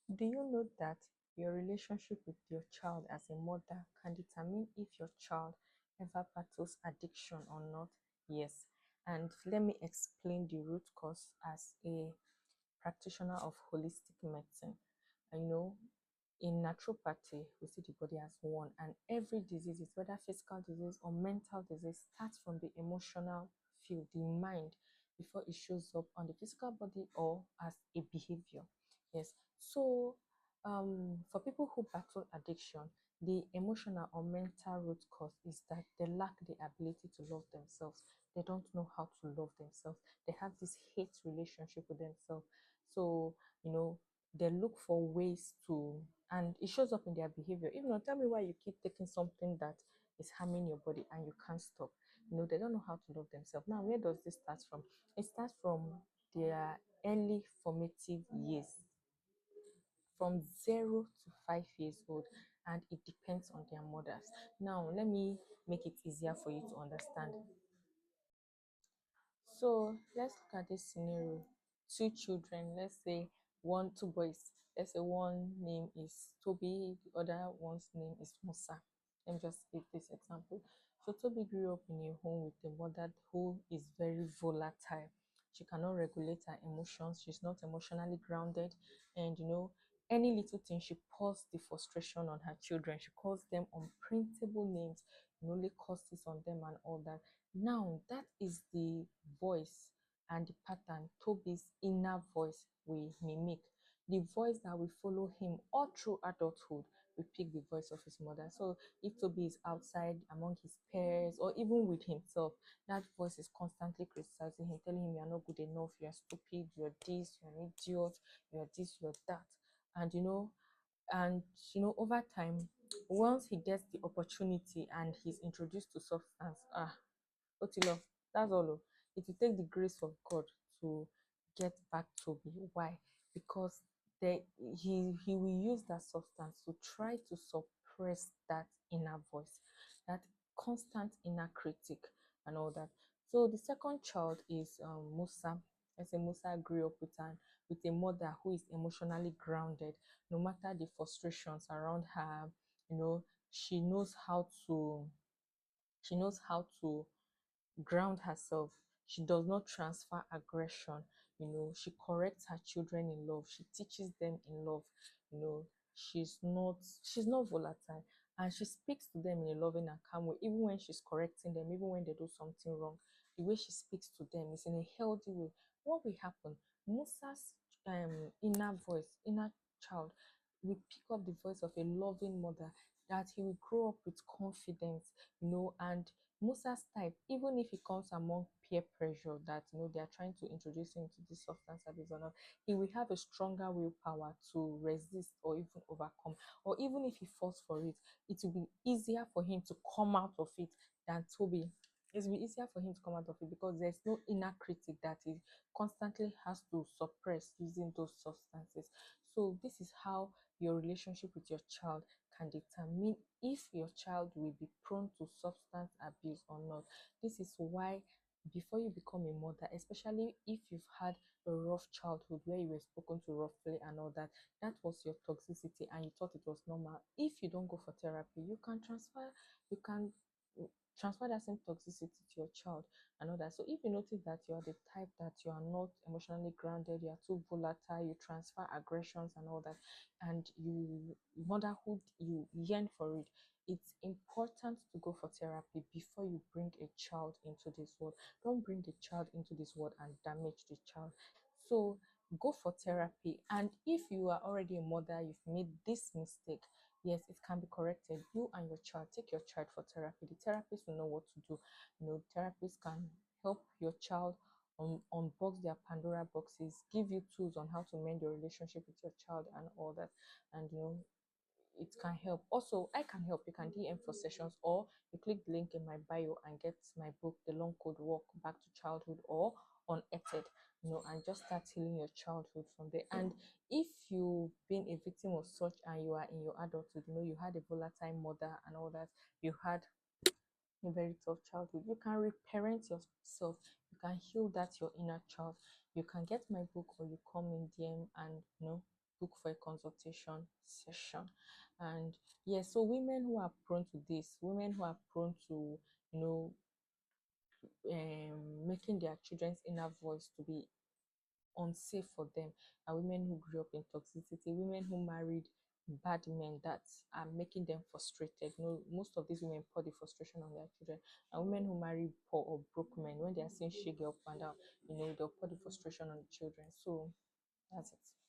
Do you know that your relationship with your child as a mother can determine if your child ever battles addiction or not? Yes. And let me explain the root cause as a practitioner of holistic medicine. And in naturopathy, we see the body as one, and every disease, whether physical disease or mental disease, starts from the emotional field, the mind, before it shows up on the physical body or as a behavior. Yes. So, for people who battle addiction, the emotional or mental root cause is that they lack the ability to love themselves. They don't know how to love themselves. They have this hate relationship with themselves. So, you know, they look for ways to, and it shows up in their behavior. Even though, tell me why you keep taking something that is harming your body and you can't stop. They don't know how to love themselves. Now, where does this start from? It starts from their early formative years, from 0 to 5 years old, and it depends on their mothers. Now, let me make it easier for you to understand. So let's look at this scenario. Two children, let's say two boys. Let's say one name is Toby, the other one's name is Musa. Let me just give this example. So Toby grew up in a home with a mother who is very volatile. She cannot regulate her emotions. She's not emotionally grounded. And any little thing, she pours the frustration on her children. She calls them unprintable names, only curses on them and all that. Now, that is the voice and the pattern, Toby's inner voice we mimic. The voice that will follow him all through adulthood, we pick the voice of his mother. So if Toby is outside among his peers or even with himself, that voice is constantly criticizing him, telling him you're not good enough, you're stupid, you're this, you're an idiot, you're this, you're that. And over time, once he gets the opportunity and he's introduced to substance, Otilo, that's all. It will take the grace of God to get back to me. Why? Because he will use that substance to try to suppress that inner voice, that constant inner critic, and all that. So the second child is Musa. I say Musa grew up with a mother who is emotionally grounded. No matter the frustrations around her, you know, she knows how to she knows how to ground herself. She does not transfer aggression. She corrects her children in love. She teaches them in love. You know, she's not volatile. And she speaks to them in a loving and calm way, even when she's correcting them, even when they do something wrong. The way she speaks to them is in a healthy way. What will happen? Musa's inner voice, inner child, will pick up the voice of a loving mother, that he will grow up with confidence, and Musa's type, even if he comes among peer pressure that they are trying to introduce him to this substance abuse or not, he will have a stronger willpower to resist or even overcome. Or even if he falls for it, it will be easier for him to come out of it than Toby. It will be easier for him to come out of it because there's no inner critic that he constantly has to suppress using those substances. So this is how your relationship with your child can determine if your child will be prone to substance abuse or not. This is why, before you become a mother, especially if you've had a rough childhood where you were spoken to roughly and all that, that was your toxicity and you thought it was normal. If you don't go for therapy, you can transfer that same toxicity to your child and all that. So if you notice that you are the type that you are not emotionally grounded, you are too volatile, you transfer aggressions and all that, and motherhood, you yearn for it, it's important to go for therapy before you bring a child into this world. Don't bring the child into this world and damage the child. So go for therapy. And if you are already a mother, you've made this mistake, yes, it can be corrected. You and your child, take your child for therapy. The therapist will know what to do. Therapists can help your child unbox their Pandora boxes, give you tools on how to mend your relationship with your child and all that. And it can help. Also, I can help. You can DM for sessions, or you click the link in my bio and get my book, The Long Code Walk Back to Childhood, or Unearthed, and just start healing your childhood from there. And if you've been a victim of such and you are in your adulthood, you had a volatile mother and all that, you had a very tough childhood, you can reparent yourself, you can heal that your inner child. You can get my book, or you come in DM and book for a consultation session. And yes, so women who are prone to this, women who are prone to, you know, making their children's inner voice to be unsafe for them, are women who grew up in toxicity, women who married bad men that are making them frustrated. You know, most of these women pour the frustration on their children, and women who marry poor or broke men, when they are seeing shege up and down, you know, they'll pour the frustration on the children. So that's it.